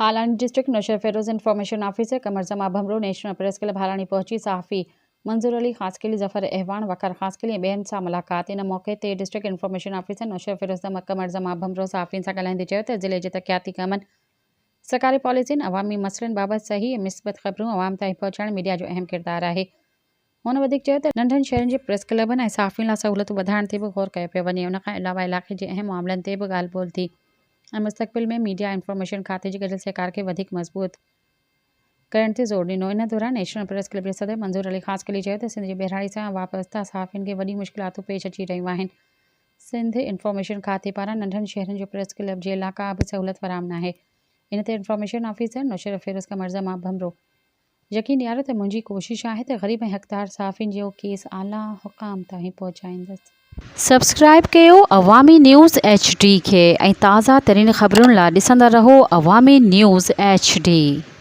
Halani district Naushahro Feroze information officer Qamarzaman Bhanbhro national press club Halani پहुची صحافي منظور علي خاص ظفر احوان वकार ख़ासकली ऐं ॿियनि सां मुलाक़ात। इन मौक़े ते डिस्ट्रिक्ट इंफॉर्मेशन ऑफिसर नोशहरोफिरोज कमरज़मान भंभरो सहाफ़ियुनि सां ॻाल्हाईंदे चयो त ज़िले जे तरक़ियाती कमनि सरकारी पॉलिसियुनि अवामी मसइलनि बाबति सही ऐं मिस्बत ख़बरूं अवाम ताईं पहुचाइण मीडिया जो अहम किरदारु आहे। हुन वधीक चयो त नंढनि शहरनि जे प्रेस क्लबनि ऐं सहाफ़ियुनि लाइ सहूलियतूं वधाइण ते बि गौर कयो पियो वञे। उन खां अलावा इलाइक़े जे अहम मामलनि ते बि ॻाल्हि ॿोल थी ऐं मुस्तक़बिल में मीडिया इंफॉर्मेशन खाते जी गॾियल सरकार खे वधीक मज़बूत करण ते ज़ोर ॾिनो। इन दौरान नेशनल प्रेस क्लब जे सदर मंज़ूर अली ख़ासकली चयो त सिंध जी बहिराणी सां वाबस्ता सहाफ़ियुनि खे वॾी मुश्किलातूं पेश अची रहियूं आहिनि। सिंध इंफॉर्मेशन खाते पारां नंढनि शहरनि जो प्रेस क्लब जे लाइ का बि सहूलियत फराहम न आहे। इन ते इंफॉर्मेशन ऑफिसर नोशहरोफिरोज कमरज़मान भंभरो यकीन ॾियारियो त मुंहिंजी कोशिशि आहे त ग़रीब ऐं हक़दार सहाफ़ियुनि जो केस आला हुकाम ताईं पहुचाईंदसि। सब्सक्राइब कयो अवामी न्यूज़ HD खे ऐं ताज़ा तरीन ख़बरुनि लाइ ॾिसंदा रहो अवामी न्यूज़ HD।